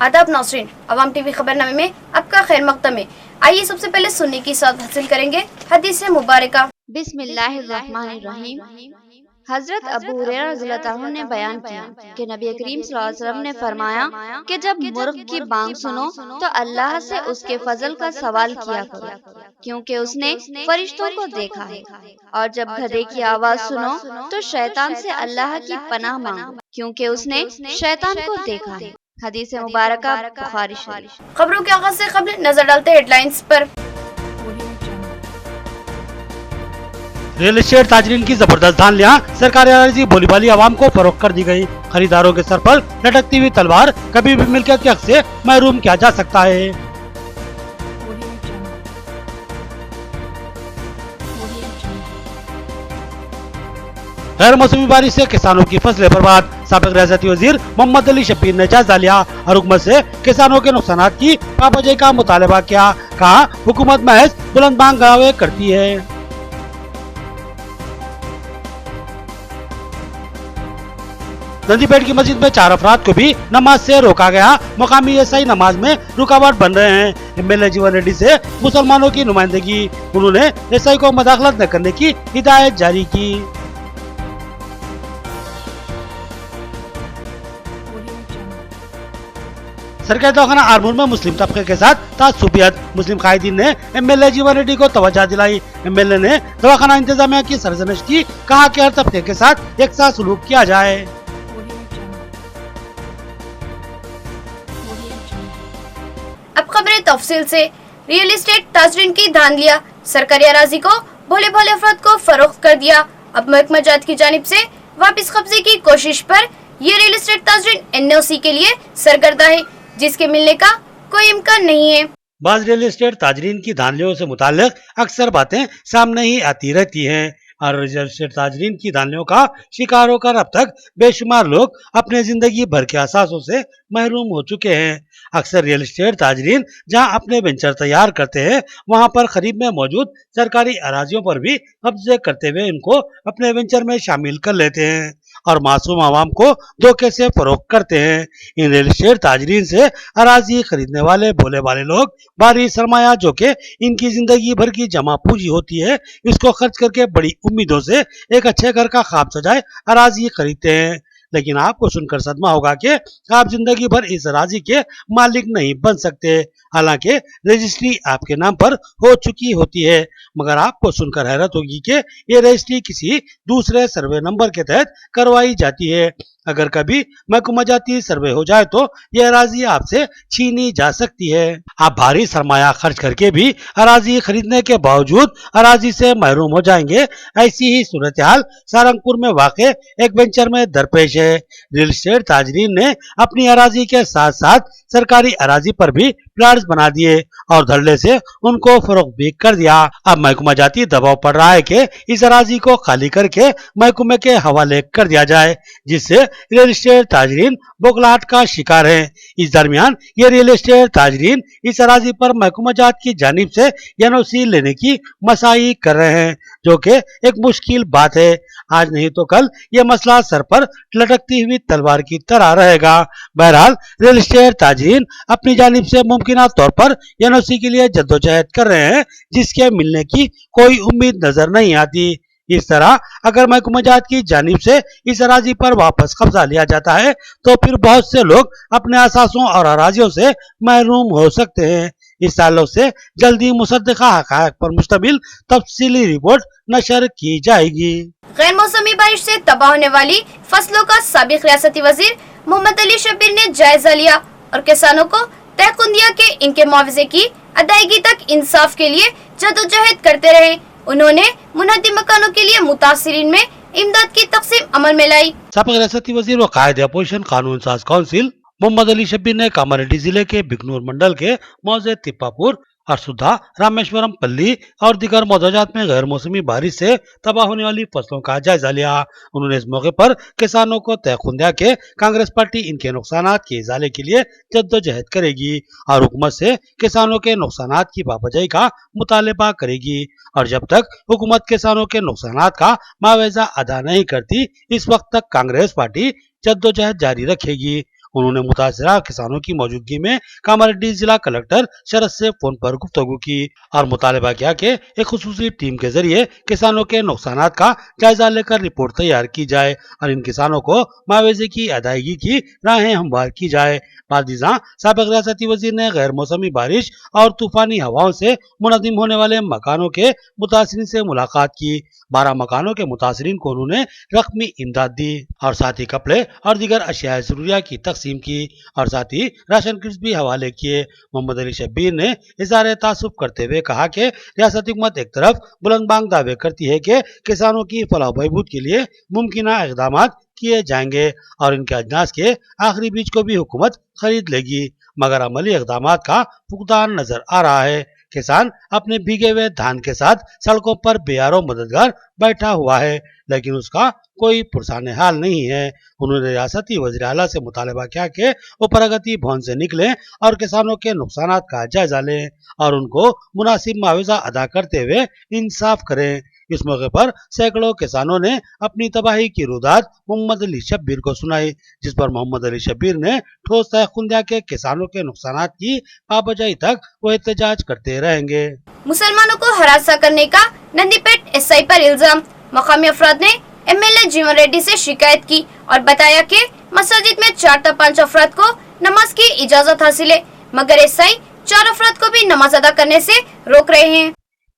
आदाब नाज़रीन, अवाम टीवी खबरनामे में आपका खैर मकदम है। आइए सबसे पहले सुन्नी की साथ हासिल करेंगे हदीस मुबारका। बिस्मिल्लाहिर्रहमानिर्रहीम। हजरत अबू हुरैरा रज़ियल्लाहु अन्हु ने बयान किया कि नबी करीम सल्लल्लाहु अलैहि वसल्लम ने फरमाया कि जब मुर्ग की बांग सुनो तो अल्लाह से उसके फजल का सवाल किया करो, क्योंकि उसने फरिश्तों को देखा है। और जब गधे की आवाज सुनो तो शैतान से अल्लाह की पनाह मांगो, क्योंकि उसने शैतान को देखा है। हदीस मुबारका बुखारी शरीफ। खबरों के आगाज से कबल नजर डालते हेडलाइंस पर। रियल एस्टेट ताजरीन की जबरदस्त धांधलियां, सरकारी अराजी भोली भाली आवाम को फरोख्त कर दी गई। खरीदारों के सर पर लटकती हुई तलवार, कभी भी मिल्कियत के हक से महरूम किया जा सकता है। गैर मौसमी बारिश से किसानों की फसलें बर्बाद, साबिक रियासती वजीर मोहम्मद अली शब्बीर ने जायजा लिया और हुकूमत से किसानों के नुकसानात की पाबंदी का मुतालबा किया। कहा, हुकूमत महज बुलंदबांग दावे करती है। नंदीपेट की मस्जिद में 4 अफराद को भी नमाज से रोका गया। मुकामी एसआई नमाज में रुकावट बन रहे हैं। एमएलए जीवन रेड्डी से मुसलमानों की नुमाइंदगी, उन्होंने एसआई को मुदाखलत न करने की हिदायत जारी की। सरकारी दवाखाना आरमूर में मुस्लिम तबके के साथ तासुबियत, मुस्लिम कायदीन ने एमएलए जीवन रेड्डी को तवज्जो दिलाई। एमएलए ने दवाखाना इंतजामिया की सरजनिश की, कहा कि हर तबके के साथ एक साथ सलूक किया जाए। अब खबरें तफसील से। रियल एस्टेट ताजरीन की धांधलियां, सरकारी अराजी को भोले भाले अफराद को फरोख्त कर दिया। अब महकमा जात की जानिब से वापस कब्जे की कोशिश पर ये रियल एस्टेट ताजरीन एनओसी के लिए सरगर्दा है, जिसके मिलने का कोई इम्कान नहीं है। बाज़ रियल एस्टेट ताजरीन की धांधलियों से मुताल्लिक अक्सर बातें सामने ही आती रहती हैं और रियल एस्टेट ताजरीन की धांधलियों का शिकार होकर अब तक बेशुमार लोग अपने जिंदगी भर के असासों से महरूम हो चुके हैं। अक्सर रियल एस्टेट ताजरीन जहां अपने वेंचर तैयार करते हैं, वहां पर करीब में मौजूद सरकारी अराजियों पर भी कब्जे करते हुए इनको अपने वेंचर में शामिल कर लेते हैं और मासूम आवाम को धोखे से फरोख्त करते हैं। इन रियल एस्टेट ताजरीन से अराजी खरीदने वाले भोले वाले लोग भारी सरमाया, जो कि इनकी जिंदगी भर की जमा पूंजी होती है, इसको खर्च करके बड़ी उम्मीदों से एक अच्छे घर का ख्वाब सजाए अराजी खरीदते हैं। लेकिन आपको सुनकर सदमा होगा कि आप जिंदगी भर इस अराजी के मालिक नहीं बन सकते। हालांकि रजिस्ट्री आपके नाम पर हो चुकी होती है, मगर आपको सुनकर हैरत होगी कि ये रजिस्ट्री किसी दूसरे सर्वे नंबर के तहत करवाई जाती है। अगर कभी महकमा जाती सर्वे हो जाए तो ये अराजी आपसे छीनी जा सकती है। आप भारी सरमाया खर्च करके भी अराजी खरीदने के बावजूद अराजी से महरूम हो जाएंगे। ऐसी ही सूरत हाल सारंगपुर में वाक़े एक वेंचर में दरपेश है। रियल एस्टेट ताजरीन ने अपनी अराजी के साथ साथ सरकारी अराजी पर भी प्लाट्स बना दिए और धड़ल्ले से उनको फरोख्त भी कर दिया। अब महकमा जाती दबाव पड़ रहा है कि इस अराजी को खाली करके महकमे के हवाले कर दिया जाए, जिससे रियल एस्टेट ताजरीन बौखलाहट का शिकार है। इस दरमियान ये रियल एस्टेट ताजरीन इस अराजी पर महकमा जात की जानिब से एनओसी लेने की मसाई कर रहे हैं, जो कि एक मुश्किल बात है। आज नहीं तो कल ये मसला सर पर लटकती हुई तलवार की तरह रहेगा। बहरहाल रियल एस्टेट ताजरीन अपनी जानिब से मुमकिन तौर पर एनओसी के लिए जद्दोजहद कर रहे हैं, जिसके मिलने की कोई उम्मीद नजर नहीं आती। इस तरह अगर महकमा जात की जानिब से इस अराजी पर वापस कब्जा लिया जाता है तो फिर बहुत से लोग अपने असासों और अराजियों से महरूम हो सकते हैं। इस ताल्लुक से जल्दी मुसद्दिका हक़ाइक़ पर मुश्तमिल तफसीली रिपोर्ट नशर की जाएगी। गैर मौसमी बारिश से तबाह होने वाली फसलों का साबिक रियासती वजीर मोहम्मद अली शब्बीर ने जायजा लिया और किसानों को तहकुन दिया कि इनके मुआवजे की अदायगी तक इंसाफ के लिए जदोजहद करते रहे। उन्होंने मुनहदी मकानों के लिए मुतासिरीन में इमदाद की तकसीम अमल में लाई। साबिक रियासती वजीर व कायदे अपोजिशन कानून साज काउंसिल मोहम्मद अली शब्बीर ने कामारेड्डी जिले के बिकनूर मंडल के मौजे तिप्पापुर, अरसुधा, रामेश्वरम पल्ली और दीगर मौजाजात में गैर मौसमी बारिश से तबाह होने वाली फसलों का जायजा लिया। उन्होंने इस मौके पर किसानों को तयखुन दिया कि कांग्रेस पार्टी इनके नुकसानात के इजाले के लिए जद्दोजहद करेगी और हुकूमत से किसानों के नुकसानात की पाबंदी का मुतालबा करेगी और जब तक हुकूमत किसानों के नुकसानात का मुआवजा अदा नहीं करती, इस वक्त तक कांग्रेस पार्टी जद्दोजहद जारी रखेगी। انہوں نے متاثرہ کسانوں کی موجودگی میں کاماریڈی ضلع کلکٹر شرد سے فون پر گفتگو کی اور مطالبہ کیا کہ ایک خصوصی ٹیم کے ذریعے کسانوں کے نقصانات کا جائزہ لے کر رپورٹ تیار کی جائے اور ان کسانوں کو معاوضے کی ادائیگی کی راہیں ہموار کی جائے۔ بعدازاں سابق ریاستی وزیر نے غیر موسمی بارش اور طوفانی ہواؤں سے منہدم ہونے والے مکانوں کے متاثرین سے ملاقات کی۔ 12 مکانوں کے متاثرین کو انہوں نے رقمی امداد دی اور ساتھ ہی کپڑے اور دیگر اشیاء ضروریہ کی تقسیم کی اور ساتھ ہی راشن کٹس بھی حوالے کیے۔ محمد علی شبیر نے اظہار تعصب کرتے ہوئے کہا کہ ریاستی حکومت ایک طرف بلند بانگ دعوے کرتی ہے کہ کسانوں کی فلاح و بہبود کے لیے ممکنہ اقدامات کیے جائیں گے اور ان کے اجناس کے آخری بیج کو بھی حکومت خرید لے گی، مگر عملی اقدامات کا فقدان نظر آ رہا ہے۔ کسان اپنے بھیگے ہوئے دھان کے ساتھ سڑکوں پر بے یار و مددگار بیٹھا ہوا ہے، لیکن اس کا کوئی پرسان حال نہیں ہے۔ انہوں نے ریاستی وزیر اعلیٰ سے مطالبہ کیا کہ وہ پرگتی بھون سے نکلیں اور کسانوں کے نقصانات کا جائزہ لیں اور ان کو مناسب معاوضہ ادا کرتے ہوئے انصاف کریں۔ اس موقع پر سینکڑوں کسانوں نے اپنی تباہی کی روداد محمد علی شبیر کو سنائی، جس پر محمد علی شبیر نے ٹھوس تحقیق دیا کہ کسانوں کے نقصانات کی پابجائی تک وہ احتجاج کرتے رہیں گے۔ مسلمانوں کو ہراساں کرنے کا نندی پیٹ ایس آئی پر الزام، مقامی افراد نے ایم ایل اے جیون ریڈی سے شکایت کی اور بتایا کہ مساجد میں 4 تا 5 افراد کو نماز کی اجازت حاصل ہے، مگر ایس آئی 4 افراد کو بھی نماز ادا کرنے سے روک رہے ہیں۔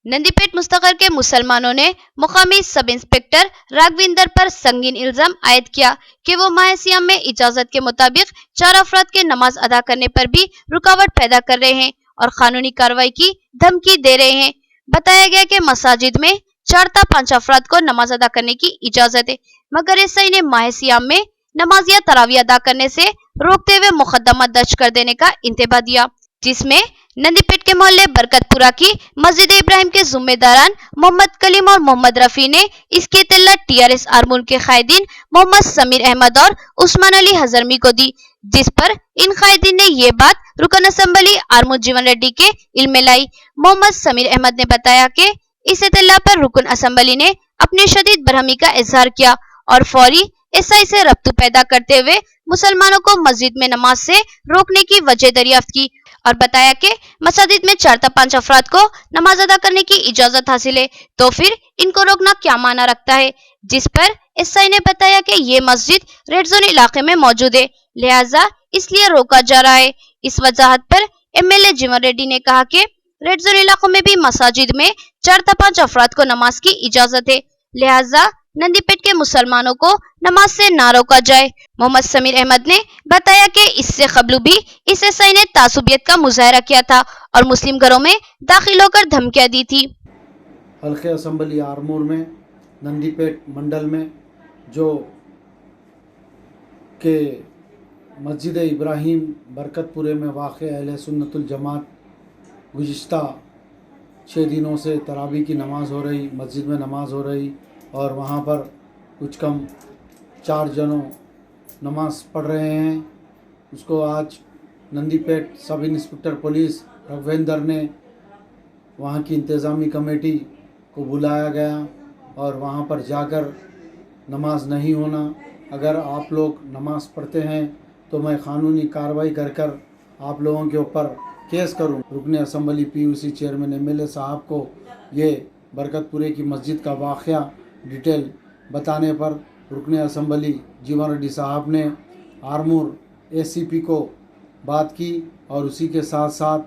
نندی پیٹ مستقر کے مسلمانوں نے مقامی سب انسپکٹر راگویندر پر سنگین الزام عائد کیا کہ وہ ماہ سیام میں اجازت کے مطابق 4 افراد کے نماز ادا کرنے پر بھی رکاوٹ پیدا کر رہے ہیں اور قانونی کارروائی کی دھمکی دے رہے ہیں۔ بتایا گیا کہ مساجد میں 4 تا 5 افراد کو نماز ادا کرنے کی اجازت ہے، مگر ایس آئی نے ماہ سیام میں نماز یا تراویح ادا کرنے سے روکتے ہوئے مقدمہ درج کر دینے کا انتباہ دیا، جس میں نندی پیٹ کے محلے برکت پورہ کی مسجد ابراہیم کے ذمہ داران محمد کلیم اور محمد رفیع نے اس کی اطلاع ٹی آر ایس آرمور کے قائدین محمد سمیر احمد اور عثمان علی ہضرمی کو دی، جس پر ان قائدین نے یہ بات رکن اسمبلی آرمور جیون ریڈی کے علم میں لائی۔ محمد سمیر احمد نے بتایا کہ اس اطلاع پر رکن اسمبلی نے اپنی شدید برہمی کا اظہار کیا اور فوری ایس آئی سے رابطہ پیدا کرتے ہوئے مسلمانوں کو مسجد میں نماز سے روکنے کی وجہ دریافت کی اور بتایا کہ مساجد میں 4 تا 5 افراد کو نماز ادا کرنے کی اجازت حاصل ہے، تو پھر ان کو روکنا کیا معنی رکھتا ہے، جس پر ایس آئی نے بتایا کہ یہ مسجد ریڈ زون علاقے میں موجود ہے، لہٰذا اس لیے روکا جا رہا ہے۔ اس وضاحت پر ایم ایل اے جیون ریڈی نے کہا کہ ریڈ زون علاقوں میں بھی مساجد میں 4 تا 5 افراد کو نماز کی اجازت ہے، لہٰذا نندی پیٹ کے مسلمانوں کو نماز سے نہ روکا جائے۔ محمد سمیر احمد نے بتایا کہ اس سے قبل بھی اس ایس آئی نے تعصبیت کا مظاہرہ کیا تھا اور مسلم گھروں میں داخل ہو کر دھمکیاں دی تھی۔ حلقہ اسمبلی آرمور میں نندی پیٹ منڈل میں جو کہ مسجد ابراہیم برکت پورے میں واقع اہل سنت الجماعت گزشتہ 6 دنوں سے تراویح کی نماز ہو رہی، مسجد میں نماز ہو رہی اور وہاں پر کچھ کم 4 جنوں نماز پڑھ رہے ہیں۔ اس کو آج نندی پیٹ سب انسپکٹر پولیس راگویندر نے وہاں کی انتظامی کمیٹی کو بلایا گیا اور وہاں پر جا کر نماز نہیں ہونا، اگر آپ لوگ نماز پڑھتے ہیں تو میں قانونی کارروائی کر آپ لوگوں کے اوپر کیس کروں۔ رکن assembly P U C chairman M L A صاحب کو یہ برکت پورے کی مسجد کا واقعہ ڈیٹیل بتانے پر رکن اسمبلی جیون ریڈی صاحب نے آرمور اے سی پی کو بات کی اور اسی کے ساتھ ساتھ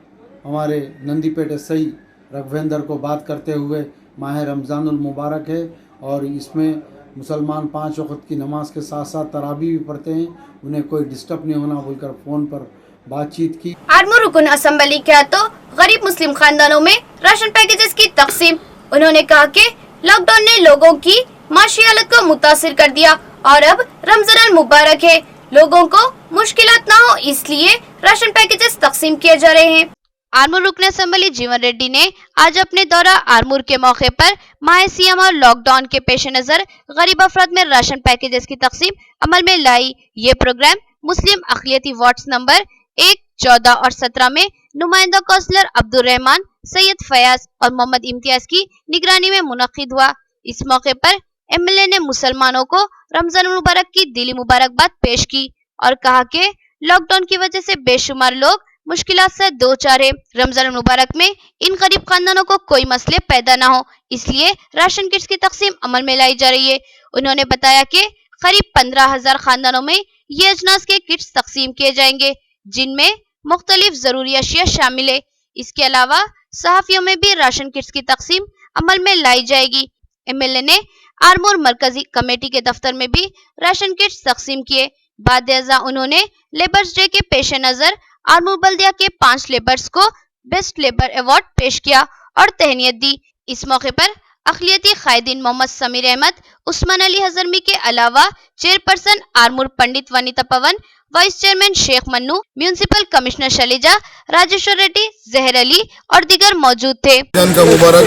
ہمارے نندی پیٹ ایس آئی راگویندر کو بات کرتے ہوئے ماہ رمضان المبارک ہے اور اس میں مسلمان 5 وقت کی نماز کے ساتھ ساتھ تراویح بھی پڑھتے ہیں، انہیں کوئی ڈسٹرب نہیں ہونا بول کر فون پر بات چیت کی۔ آرمور رکن اسمبلی کے ہاتھوں غریب مسلم خاندانوں میں راشن پیکیجز کی تقسیم۔ انہوں نے کہا کہ لاک ڈاؤن نے لوگوں کی معاشی حالت کو متاثر کر دیا اور اب رمضان المبارک ہے، لوگوں کو مشکلات نہ ہو اس لیے راشن پیکیجز تقسیم کیے جا رہے ہیں۔ آرمور رکن اسمبلی جیون ریڈی نے آج اپنے دورہ آرمور کے موقع پر ماہ سیام اور لاک ڈاؤن کے پیش نظر غریب افراد میں راشن پیکیجز کی تقسیم عمل میں لائی۔ یہ پروگرام مسلم اقلیتی وارڈز نمبر 1، 14 اور 17 میں نمائندہ کونسلر عبدالرحمان، سید فیاض اور محمد امتیاز کی نگرانی میں منعقد ہوا۔ اس موقع پر ایم ایل اے نے مسلمانوں کو رمضان المبارک کی دلی مبارکباد پیش کی اور کہا کہ लॉक डाउन की वजह से बेशुमार लोग मुश्किलात से दो चार है। रमजान मुबारक में इन गरीब खानदानों को कोई मसले पैदा ना हो, इसलिए राशन किट्स की तकसीम अमल में लाई जा रही है। उन्होंने बताया कि करीब 15,000 खानदानों में ये अजनास के किट्स तकसीम किए जाएंगे, जिनमें मुख्तलिफ जरूरी अशिया शामिल है। इसके अलावा सहाफियों में भी राशन किट्स की तकसीम अमल में लाई जाएगी। एमएलए ने आरमूर मरकजी कमेटी के दफ्तर में भी राशन किट्स तकसीम किए। बाद उन्होंने लेबर्स डे के पेश नजर आरमूर बल्दिया के 5 लेबर्स को बेस्ट लेबर अवार्ड पेश किया और तहनीत दी। इस मौके पर अखिलियती कायदीन मोहम्मद समीर अहमद, उस्मान अली हजरमी के अलावा chairperson Armoor Pandit Vanita Pawan, vice chairman Sheikh Mannu, municipal commissioner Shailaja, Rajeshwar Reddy, Zaheer Ali और दीगर मौजूद थे। रमजान का मुबारक।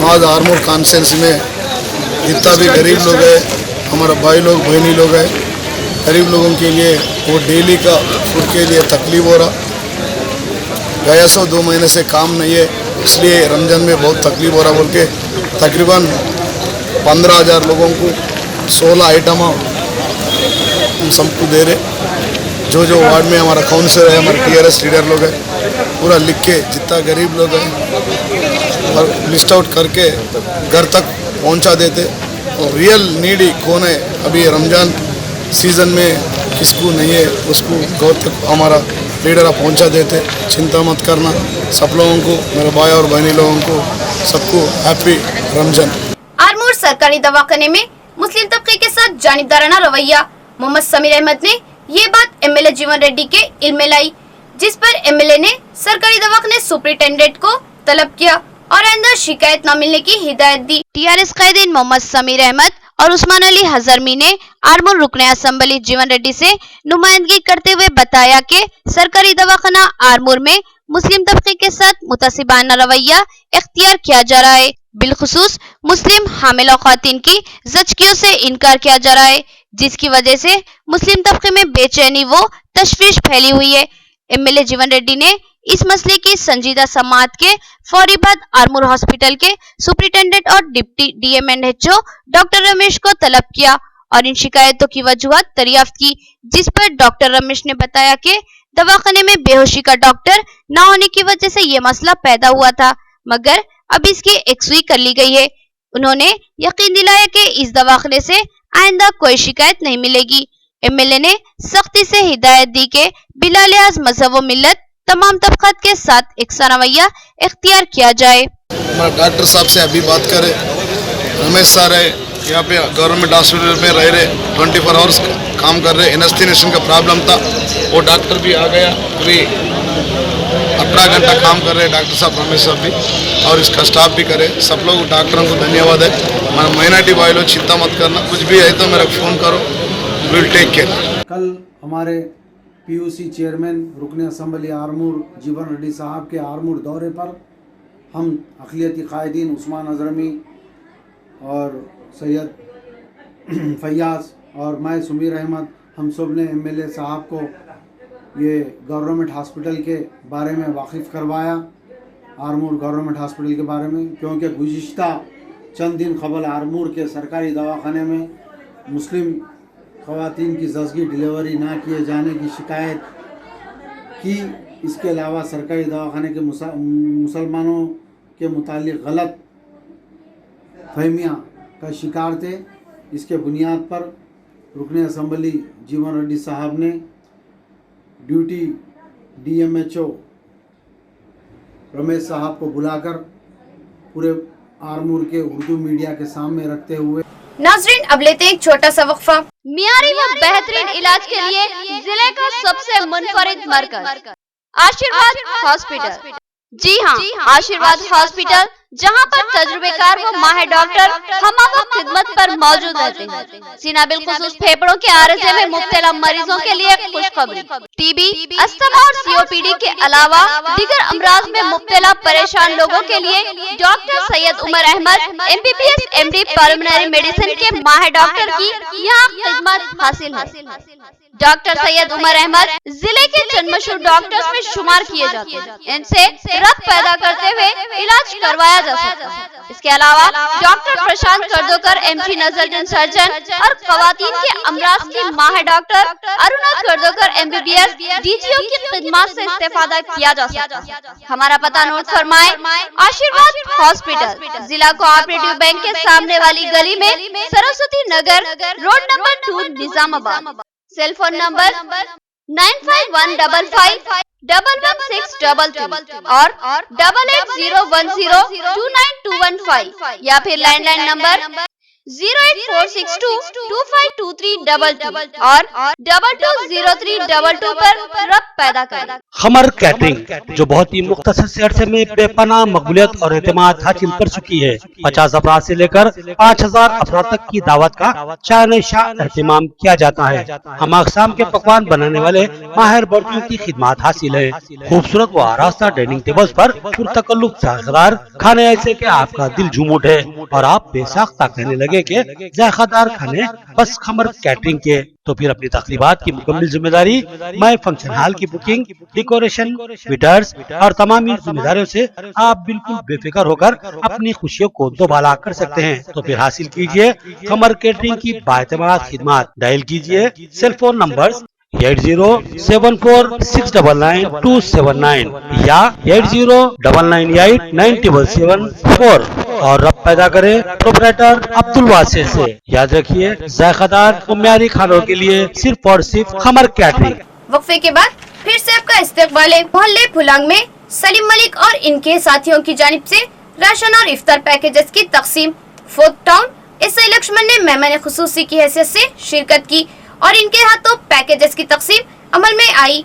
आज आरमूर कॉन्स्टिट्यूंसी में जितना भी गरीब लोग हैं, हमारा भाई लोग बहनी लोग हैं, गरीब लोगों के लिए वो डेली का फूड के लिए तकलीफ हो रहा। गया 2 महीने से काम नहीं है, इसलिए रमजान में बहुत तकलीफ हो रहा बोल के तकरीबन 15,000 लोगों को 16 आइटम हम सबको दे रहे। जो वार्ड में हमारा काउंसिलर है, हमारे टीआरएस लीडर लोग हैं, पूरा लिख के जितना गरीब लोग हैं और लिस्ट आउट करके घर तक पहुंचा देते। और रियल नीडी कौन है अभी रमजान सीज़न में किसको नहीं है, उसको घर तक हमारा लीडर पहुंचा देते। चिंता मत करना, सब लोगों को, मेरे भाई और बहनी लोगों को, सबको हैप्पी रमजान। आरमूर सरकारी दवाखाने में मुस्लिम तबके के साथ जानिबदाराना रवैया। मोहम्मद समीर अहमद ने ये बात एमएलए जीवन रेड्डी के इल्म में लाई, जिस पर एमएलए ने सरकारी दवाखाने सुपरिटेंडेंट को तलब किया और आइंदा शिकायत न मिलने की हिदायत दी। टीआरएस कायदीन मोहम्मद समीर अहमद और उस्मान अली हजरमी ने आरमूर रुकने असम्बली जीवन रेड्डी से नुमाइंदगी करते हुए बताया कि सरकारी दवाखाना आरमूर में मुस्लिम तबके के साथ मुतसिबाना रवैया इख्तियार किया जा रहा है। बिलखुसूस मुस्लिम हामिला ख्वातीन की ज़चकियों से इनकार किया जा रहा है, जिसकी वजह से मुस्लिम तबके में बेचैनी व तशवीश फैली हुई है। एमएलए जीवन रेड्डी ने इस मसले की संजीदा समाअत के फौरी बाद आरमूर हॉस्पिटल के सुपरिटेंडेंट और डिप्टी डीएमएनएचओ डॉक्टर रमेश को तलब किया और इन शिकायतों की वजूहत दरियाफ्त की, जिस पर डॉक्टर रमेश ने बताया कि दवाखाने में बेहोशी का डॉक्टर न होने की वजह से ये मसला पैदा हुआ था, मगर अब इसकी एकसुई कर ली गई है। उन्होंने यकीन दिलाया कि इस दवाखाने से आइंदा कोई शिकायत नहीं मिलेगी। एमएलए ने सख्ती से हिदायत दी कि बिला लिहाज मजहब व मिल्लत तमाम तबकात के साथ एक रवैया इख्तियार किया जाए। डॉक्टर साहब से अभी बात करें, रमेश सर है यहाँ पे गवर्नमेंट हॉस्पिटल में रह रहे, 24 आवर्स काम कर रहे। एनेस्थीसिया का प्रॉब्लम था, वो डॉक्टर भी आ गया, अभी 18 घंटा काम कर रहे डॉक्टर साहब, रमेश साहब भी, और इसका स्टाफ भी करे। सब लोग डॉक्टरों को धन्यवाद है। हमारा माइनॉरिटी भाई लोग चिंता मत करना, कुछ भी है तो मेरा फ़ोन करो, विल टेक केयर। कल हमारे पीयूसी चेयरमैन रुकने असम्बली आरमूर जीवन रेड्डी साहब के आरमूर दौरे पर हम अखिलियती कायदीन उस्मान अजरमी और सैयद फैयाज और मैं सुमीर अहमद, हम सब ने एमएलए साहब को ये गवर्नमेंट हॉस्पिटल के बारे में वाकिफ़ करवाया, आरमूर गवर्नमेंट हॉस्पिटल के बारे में, क्योंकि गुज़िश्ता चंद दिन कबल आरमूर के सरकारी दवाखाने में मुस्लिम ख़वातीन की ज़चगी डिलीवरी ना किए जाने की शिकायत की। इसके अलावा सरकारी दवाखाने के मुसलमानों के मुतालिक गलत फहमियाँ का शिकार थे। इसके बुनियाद पर रुकने असम्बली जीवन रेड्डी साहब ने ड्यूटी डीएमएचओ रमेश साहब को बुलाकर पूरे आरमूर के उर्दू मीडिया के सामने रखते हुए। नाजरीन, अब लेते हैं एक छोटा सा वक्फा। मियारी व बेहतरीन इलाज के लिए जिले का सबसे मुनफरिद मरकज आशीर्वाद हॉस्पिटल। जी हाँ, आशीर्वाद हॉस्पिटल, जहाँ पर तजुर्बेकार व माहिर डॉक्टर हमावक्त खिदमत पर मौजूद रहते हैं। सीना बिलखुसूस फेफड़ों के आरज़े में मुब्तला मरीजों के लिए खुशखबरी, टीबी, अस्थमा और सीओपीडी के अलावा दीगर अमराज में मुब्तला परेशान लोगों के लिए doctor Syed Umar Ahmed MBBS MD pulmonary medicine के माहिर डॉक्टर की यहाँ खिदमत हासिल है। डॉक्टर सैयद उमर अहमद जिले के चंद मशहूर डॉक्टर्स में शुमार किए जाते हैं। इनसे रक्त पैदा करते हुए इलाज करवाया करवाया जा सकता है। इसके अलावा डॉक्टर प्रशांत कर्दोकर एमडी नजर सर्जन और खवातीन के अमराज की माहिर डॉक्टर अरुणा कर्दोकर एमबीबीएस डीजीओ की खिदमत से इस्तेफादा किया जा सकता है। हमारा पता नोट फरमाए, आशीर्वाद हॉस्पिटल, जिला कोऑपरेटिव बैंक के सामने वाली गली में, Saraswati Nagar, road number 2, Nizamabad. Cell phone number 9515511622 और 8801029215 या फिर लैंडलाइन नंबर 08462252322 और 220322 पर रब्त पैदा करें। खमर कैटरिंग, जो बहुत ही मुख्तसर से अरसे में बेपनाह मकबूलियत और एतमाद हासिल कर चुकी है। 50 अफराद से लेकर 5000 अफराद तक की दावत का शान एहतमाम किया जाता है। हम अक़साम के पकवान बनाने वाले माहिर बर्तियों की खिदमत हासिल है। खूबसूरत व आरास्ता डाइनिंग टेबल्स पर पुरतकल्लुफ़ जायकेदार खाने ऐसे के आपका दिल झूम उठे और आप बेसाख्ता कहने लगे के जायकेदार खाने बस खमर कैटरिंग के। तो फिर अपनी तकरीबात की मुकम्मल जिम्मेदारी मैं फंक्शन हॉल की बुकिंग, डेकोरेशन, वेटर्स और तमाम जिम्मेदारियों से आप बिल्कुल बेफिक्र होकर अपनी खुशियों को दोबाला कर सकते हैं। तो फिर हासिल कीजिए खमर कैटरिंग की बाएतमाद खिदमत। डायल कीजिए सेल फोन नंबर 8074699279 या 8099897774 और रब पैदा करे प्रोपराइटर अब्दुल वासिर से। याद रखिए, जायकेदार और म्यारी खानों के लिए सिर्फ और सिर्फ खमर कैटरिंग। वक्फे के बाद फिर से आपका इस्तकबाल है। मोहल्ले फुलांग में सलीम मलिक और इनके साथियों की जानिब से राशन और इफ्तार पैकेजेस की तकसीम। फोर्ट टाउन एसआई लक्ष्मण ने मेहमान खुसूसी की हैसियत से शिरकत की और इनके हाथों पैकेजेस की तकसीम अमल में आई।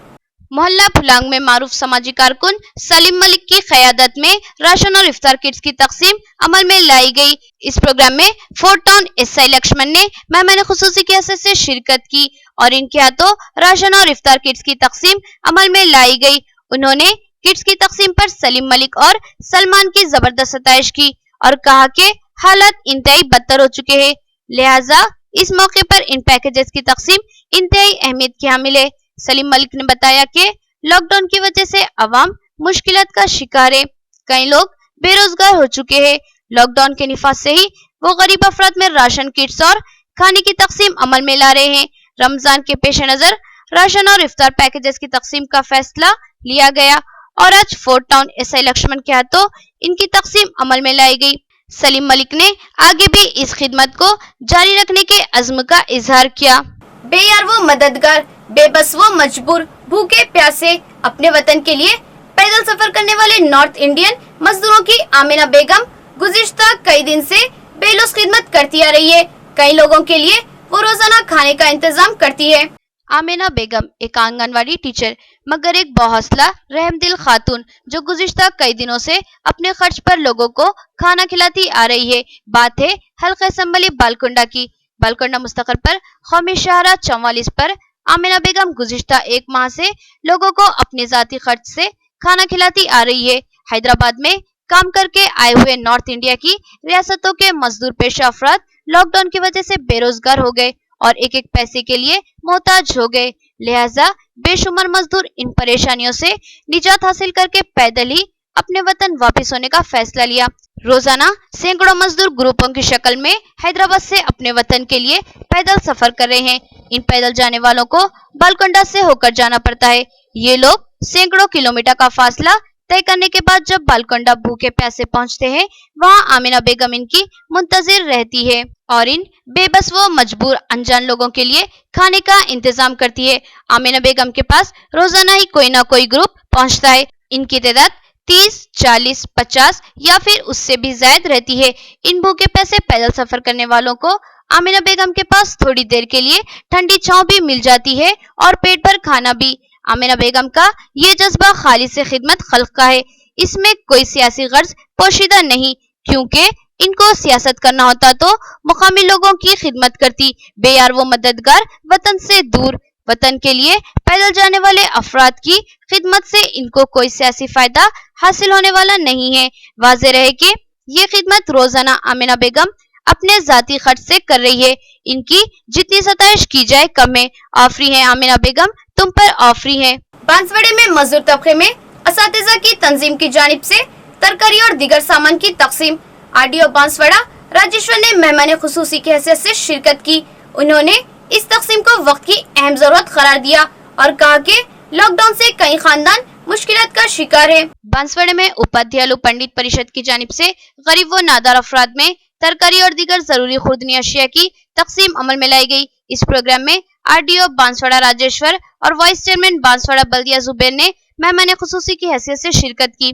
मोहल्ला फुलांग में मारूफ समाजी कारकुन सलीम मलिक की क़यादत में राशन और इफ्तार किट्स की तकसीम अमल में लाई गई। इस प्रोग्राम में फोर्ट टाउन एसआई लक्ष्मण ने मेहमान खुसूसी की हैसियत से शिरकत की और इनके हाथों राशन और इफ्तार किट्स की तकसीम अमल में लाई गई। उन्होंने किट्स की तकसीम पर सलीम मलिक और सलमान की जबरदस्त सताइश की और कहा कि हालात इंतहाई बदतर हो चुके हैं, लिहाजा इस मौके पर इन पैकेजेस की तकसीम इंतहाई अहमियत की हामिल है। सलीम मलिक ने बताया कि लॉकडाउन की वजह से अवाम मुश्किलात का शिकार है। कई लोग बेरोजगार हो चुके हैं। लॉकडाउन के निफाज से ही वो गरीब अफराद में राशन किट्स और खाने की तकसीम अमल में ला रहे हैं। रमजान के पेश नजर राशन और इफ्तार पैकेजेस की तकसीम का फैसला लिया गया और आज फोर्ट टाउन एसआई लक्ष्मण के हाथों इनकी तकसीम अमल में लाई गई। सलीम मलिक ने आगे भी इस खिदमत को जारी रखने के अज़्म का इजहार किया। बेयार वो मददगार, बेबस वो मजबूर, भूखे प्यासे अपने वतन के लिए पैदल सफर करने वाले नॉर्थ इंडियन मजदूरों की आमिना बेगम गुज़िश्ता कई दिन से बेलौस खिदमत करती आ रही है। कई लोगों के लिए वो रोजाना खाने का इंतजाम करती है। आमिना बेगम एक आंगनवाड़ी टीचर मगर एक बहुहौसला रहमदिल खातून जो गुज़िश्ता कई दिनों से अपने खर्च पर लोगों को खाना खिलाती आ रही है। बात है हल्का असम्बली बालकुंडा की। बालकुंडा मुस्तकर पर कौमी शाहरा 44 पर आमिना बेगम गुज़िश्ता एक माह से लोगों को अपने जाती खर्च से खाना खिलाती आ रही है। हैदराबाद में काम करके आए हुए नॉर्थ इंडिया की रियासतों के मजदूर पेशा अफराद लॉकडाउन की वजह से बेरोजगार हो गए और एक एक पैसे के लिए मोहताज हो गए। लिहाजा बेशुमार मजदूर इन परेशानियों से निजात हासिल करके पैदल ही अपने वतन वापस होने का फैसला लिया। रोजाना सैकड़ों मजदूर ग्रुपों की शक्ल में हैदराबाद से अपने वतन के लिए पैदल सफर कर रहे हैं। इन पैदल जाने वालों को बालकुंडा से होकर जाना पड़ता है। ये लोग सैकड़ों किलोमीटर का फासला तय करने के बाद जब बालकुंडा भूखे प्यासे पहुंचते हैं, वहां आमिना बेगम इनकी मुंतजिर रहती है और इन बेबस व मजबूर अनजान लोगों के लिए खाने का इंतजाम करती है। आमिना बेगम के पास रोजाना ही कोई ना कोई ग्रुप पहुंचता है। इनकी तादाद 30, 40, 50 या फिर उससे भी ज्यादा रहती है। इन भूखे प्यासे पैदल सफर करने वालों को आमिना बेगम के पास थोड़ी देर के लिए ठंडी छांव भी मिल जाती है और पेट भर खाना भी। आमिना बेगम का ये जज्बा खालिस खिदमत खल्क का है। इसमें कोई सियासी गर्ज पोशीदा नहीं, क्योंकि इनको सियासत करना होता तो मुकामी लोगों की खिदमत करती। बेयार वो मददगार, वतन से दूर, वतन के लिए पैदल जाने वाले अफराद की खिदमत से इनको कोई सियासी फायदा हासिल होने वाला नहीं है। वाज़ेह रहे कि ये खिदमत रोजाना आमिना बेगम अपने जाती खर्च से कर रही है। इनकी जितनी सताइश की जाए कम है। आफरी है आमिना बेगम, तुम पर आफरी है। बांसवाड़े में मजदूर तबके में असातिज़ा की तंजीम की जानिब से तरकारी और दीगर सामान की तकसीम। आरडीओ बांसवाड़ा राजेश्वर ने मेहमान खुसूसी की हैसियत से शिरकत की। उन्होंने इस तकसीम को वक्त की अहम जरूरत करार दिया और कहा कि लॉकडाउन से कई खानदान मुश्किलात का शिकार है। बांसवाड़े में उपाध्याय पंडित परिषद की जानिब से गरीब व नादार अफराद में तरकारी और दीगर जरूरी खुर्दनी अशिया की तकसीम अमल में लाई गई। इस प्रोग्राम में आरडीओ बांसवाड़ा राजेश्वर और वाइस चेयरमैन बांसवाड़ा बल्दिया जुबैर ने मेहमान खुसूसी की हैसियत से शिरकत की।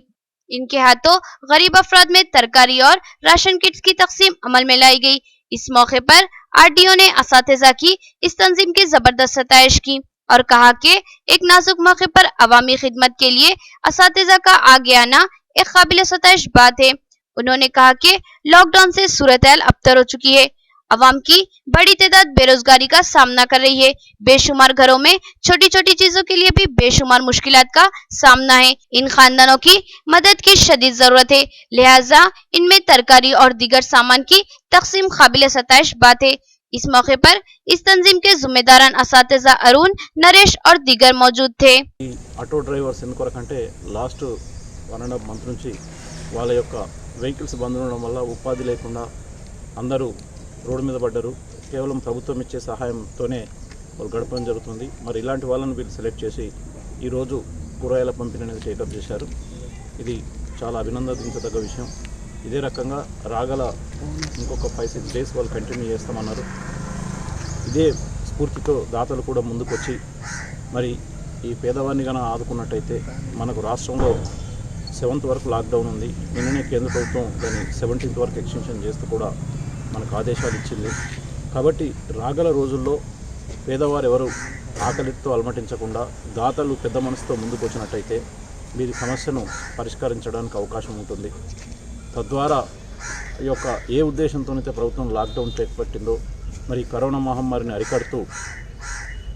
इनके हाथों गरीब अफराद में तरकारी और राशन किट्स की तकसीम अमल में लाई गई। इस मौके पर आरडीओ ने असातिज़ा की इस तंजीम की जबरदस्त सताइश की और कहा कि एक नाजुक मौके पर अवामी खिदमत के लिए असातिज़ा का आगे आना एक काबिल सताइश बात है। उन्होंने कहा कि लॉकडाउन से सूरत-ए-हाल अबतर हो चुकी है। अवाम की बड़ी तादाद बेरोजगारी का सामना कर रही है। बेशुमार घरों में छोटी छोटी चीजों के लिए भी बेशुमार मुश्किलात का सामना है। इन खानदानों की मदद की शदीद जरूरत है, लिहाजा इनमें तरकारी और दीगर सामान की तकसीम काबिल सताइश बात है। इस मौके पर इस तंजीम के जिम्मेदारान असातिज़ा अरुण, नरेश और दीगर मौजूद थे। ఆటో డ్రైవర్స్ ఎందుకొరకంటే లాస్ట్ 1.5 మంత్ నుంచి వాళ్ళ యొక్క వెహికల్స్ బంద్ ఉండడం వల్ల ఉపాధి లేకుండా అందరూ రోడ్డు మీద పడ్డారు. కేవలం ప్రభుత్వం ఇచ్చే సహాయంతోనే వాళ్ళు గడపడం జరుగుతుంది. మరి ఇలాంటి వాళ్ళని వీళ్ళు సెలెక్ట్ చేసి ఈరోజు కూరగాయల పంపిణీ అనేది టేకప్ చేశారు. ఇది చాలా అభినందించదగ్గ విషయం. ఇదే రకంగా రాగల ఇంకొక 5-6 డేస్ వాళ్ళు కంటిన్యూ చేస్తామన్నారు. ఇదే స్ఫూర్తితో దాతలు కూడా ముందుకొచ్చి మరి ఈ పేదవారిని కన్నా ఆదుకున్నట్టయితే మనకు రాష్ట్రంలో 7th వరకు లాక్డౌన్ ఉంది. నిన్ననే కేంద్ర ప్రభుత్వం దాన్ని 17th వరకు ఎక్స్టెన్షన్ చేస్తూ కూడా మనకు ఆదేశాలు ఇచ్చింది. కాబట్టి రాగల రోజుల్లో పేదవారు ఎవరు ఆకలితో అలమటించకుండా దాతలు పెద్ద మనసుతో ముందుకు వచ్చినట్టయితే వీరి సమస్యను పరిష్కరించడానికి అవకాశం ఉంటుంది. తద్వారా ఈ యొక్క ఏ ఉద్దేశంతోనైతే ప్రభుత్వం లాక్డౌన్ చేపట్టిందో మరి కరోనా మహమ్మారిని అరికడుతూ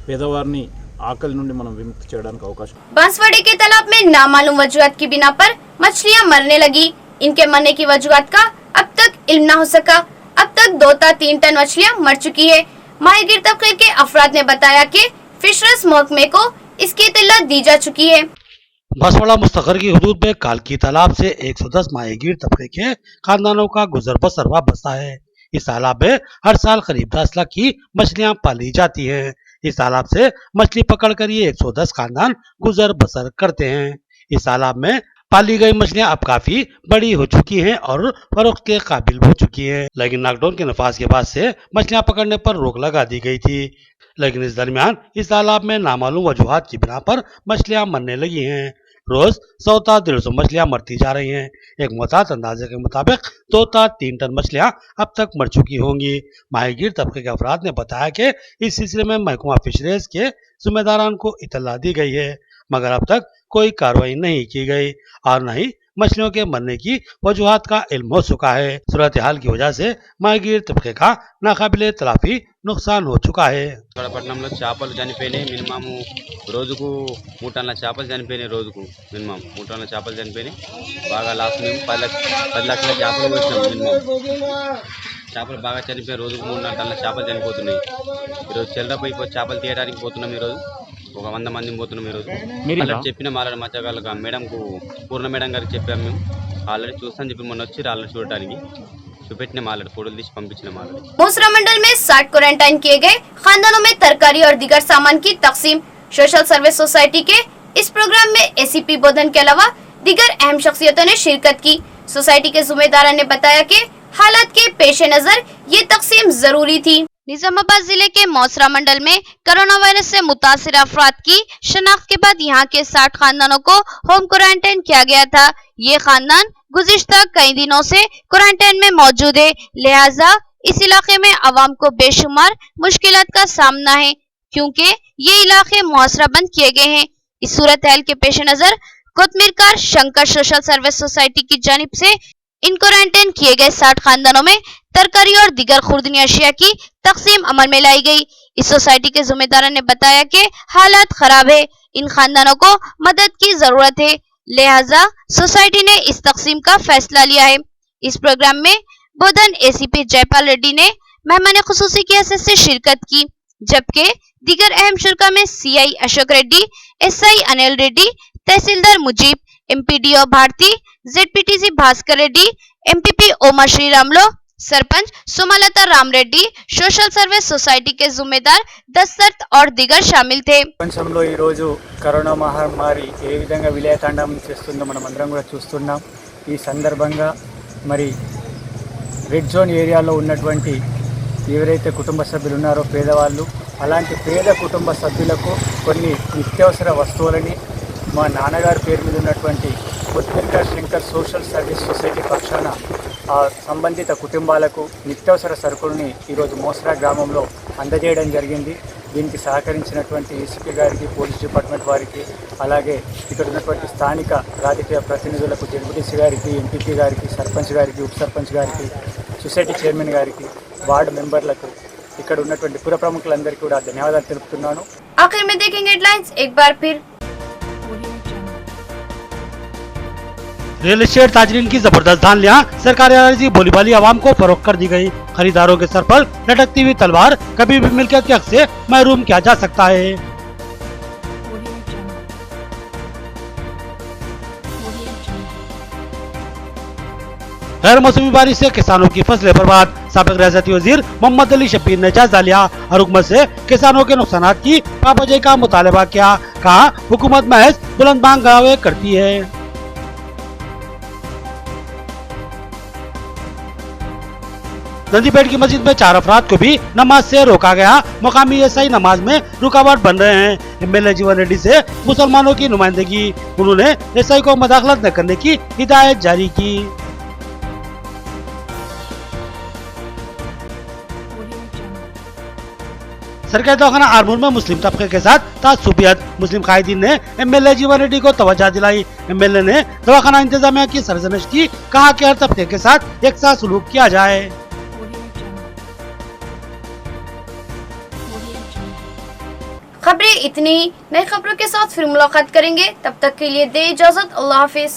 పేదవారిని आकल నుండి మనం విముక్తి చేయడానికి అవకాశం। बांसवाड़े के तालाब में नामालूम वजूहत की बिना पर मछलियां मरने लगी। इनके मरने की वजूहत का अब तक इल्म न हो सका। अब तक 2-3 टन मछलियां मर चुकी है। माहिरगिर तबके के अफराद ने बताया कि फिशरीज महकमे को इसकी इत्तला दी जा चुकी है। बांसवाड़ा मुस्तकर की हुदूद में कालकी तालाब से 110 माहीगीर तबके के खानदानों का गुजर बसर बसता है। इस तालाब में हर साल करीब 10 लाख की मछलियां पाली जाती हैं। इस तालाब से मछली पकड़कर ये 110 खानदान गुजर बसर करते हैं। इस तालाब में पाली गई मछलियां अब काफी बड़ी हो चुकी हैं और फरोख्त के काबिल हो चुकी हैं। लेकिन लॉकडाउन के नफाज के बाद से मछलियां पकड़ने पर रोक लगा दी गई थी। लेकिन इस दरमियान इस तालाब में नामालूम वजूहात की बिना पर मछलियां मरने लगी हैं। रोज 100-150 मछलियां मरती जा रही हैं। एक मोहतात अंदाजे के मुताबिक 2-3 टन मछलियां अब तक मर चुकी होंगी। माहीगीर तबके के अफराद ने बताया कि इस सिलसिले में महकमा फिशरीज के जिम्मेदारान को इत्तला दी गई है, मगर अब तक कोई कार्रवाई नहीं की गई और न ही मछलियों के मरने की वजूहात का इल्म हो चुका है। सूरत हाल की वजह से माहीगीर तबके का नाकाबिले तलाफी नुकसान हो चुका है। పట్టణంలో చేపలు చనిపోయినాయి. మినిమం రోజుకు 3 టన్నుల చేపలు చనిపోయినాయి. రోజుకు మినిమం 3 టన్నుల చేపలు చనిపోయినాయి. బాగా లాస్ మేము 10 లక్షల చేపలు వచ్చినాం. మినిమం చేపలు బాగా చనిపోయి రోజుకు 3-4 టన్నుల చేపలు చనిపోతున్నాయి. ఈరోజు చెల్లరపోయి చేపలు తీయడానికి పోతున్నాం. ఈరోజు ఒక 100 మంది పోతున్నాం. ఈరోజు చెప్పిన మాలాడ మత్స్యకారులకు మేడంకు పూర్ణ మేడం గారికి చెప్పాము. మేము ఆల్రెడీ చూస్తాను చెప్పి మొన్న వచ్చి ఆల్రెడీ చూడటానికి చూపెట్టిన మాలాడు ఫోటోలు తీసి పంపించిన మాలాడు। मोसरा मंडल में 60 क्वारंटाइन किए गए खानदानों में तरकारी और दीगर सामान की तकसीम। सोशल सर्विस सोसाइटी के इस प्रोग्राम में एसीपी बोधन के अलावा दीगर अहम शख्सियतों ने शिरकत की। सोसाइटी के जिम्मेदारों ने बताया कि हालात के पेश नजर ये तकसीम जरूरी थी। निजामाबाद जिले के मोसरा मंडल में कोरोना वायरस से मुतासिर अफराद की शनाख्त के बाद यहाँ के 60 खानदानों को होम क्वारंटाइन किया गया था। ये खानदान गुज़िश्ता कई दिनों से क्वारंटाइन में मौजूद है, लिहाजा इस इलाके में आवाम को बेशुमार मुश्किलात का सामना है, क्योंकि ये इलाके मुहसरा बंद किए गए हैं। इस सूरत हाल के पेश नजर कोतमीरकार शंकर सोशल सर्विस सोसाइटी की जानिब से इन क्वारंटाइन किए गए 60 खानदानों में तरकारी और दीगर खुर्दनी अशिया की तकसीम अमल में लाई गई। इस सोसाइटी के जिम्मेदारों ने बताया कि हालात खराब है, इन खानदानों को मदद की जरूरत है, लिहाजा सोसाइटी ने इस तकसीम का फैसला लिया है। इस प्रोग्राम में बोधन एसीपी जयपाल रेड्डी ने मेहमान खुसूसी की हैसियत से शिरकत की, जबकि दीगर अहम शुरा में CI Ashok Reddy, SI Anil Reddy, tehsildar Mujeeb, MPDO Bharati, ZPTC Bhaskar Reddy, MPP Oma Sriramulu, sarpanch Sumalatha Ramreddy, social service society के जिम्मेदार दशरथ और दिगर शामिल थे। ప్రపంచంలో ఈ రోజు కరోనా మహమ్మారి ఏ విధంగా విలయతాండం చేస్తుందో మనం అందరం కూడా చూస్తున్నాం। ఈ సందర్భంగా మరి రెడ్ జోన్ ఏరియాలో ఉన్నటువంటి ఎవరైతే కుటుంబ సభ్యులు ఉన్నారో పేదవాళ్ళు, అలాంటి పేద కుటుంబ సభ్యులకు కొన్ని నిత్యావసర వస్తువులని మా నాన్నగారి పేరు మీద ఉన్నటువంటి Utkarsh Shankar social service society పక్షాన ఆ సంబంధిత కుటుంబాలకు నిత్యావసర సరుకుల్ని ఈరోజు మోసరా గ్రామంలో అందజేయడం జరిగింది। దీనికి సహకరించినటువంటి ఏసీపీ గారికి, పోలీస్ డిపార్ట్మెంట్ వారికి, అలాగే ఇక్కడ ఉన్నటువంటి స్థానిక రాజకీయ ప్రతినిధులకు, జెడ్పీటీసీ గారికి, ఎంపీపీ గారికి, సర్పంచ్ గారికి, ఉప సర్పంచ్ గారికి, సొసైటీ చైర్మన్ గారికి, వార్డు మెంబర్లకు, ఇక్కడ ఉన్నటువంటి పుర ప్రముఖులందరికీ కూడా ధన్యవాదాలు తెలుపుతున్నాను। आखिर में देखेंगे हेडलाइंस एक बार फिर। रियल एस्टेट ताजरीन की जबरदस्त धांधलियां, सरकारी अर्जी भोली भाली आवाम को फरोख्त कर दी गई। खरीदारों के सर पर लटकती हुई तलवार, कभी भी मिल्कियत के हक से महरूम किया जा सकता है। गैर मौसमी बारिश से किसानों की फसलें बर्बाद, साबिक रियासती वजीर मोहम्मद अली शब्बीर ने जायजा लिया और हुकूमत से किसानों के नुकसानात की पाबंदी का मुतालबा किया। कहा हुकूमत महज बुलंद मांग दावे करती है। नंदीपेट की मस्जिद में 4 अफराद को भी नमाज से रोका गया। मुकामी एसआई नमाज में रुकावट बन रहे हैं। एमएलए जीवन रेड्डी से मुसलमानों की नुमाइंदगी, उन्होंने एसआई को मदाखलत न करने की हिदायत जारी की। सरकारी दवाखाना आरमूर में मुस्लिम तबके के साथ तासुबियत, मुस्लिम कायदीन ने एमएलए जीवन रेड्डी को तवज्जो दिलाई। एमएलए ने दवाखाना इंतजामिया की सरजनिश की, कहा कि हर तबके के साथ एक साथ सलूक किया जाए। खबरें इतनी, नई खबरों के साथ फिर मुलाकात करेंगे, तब तक के लिए दे इजाजत, अल्लाह हाफिज।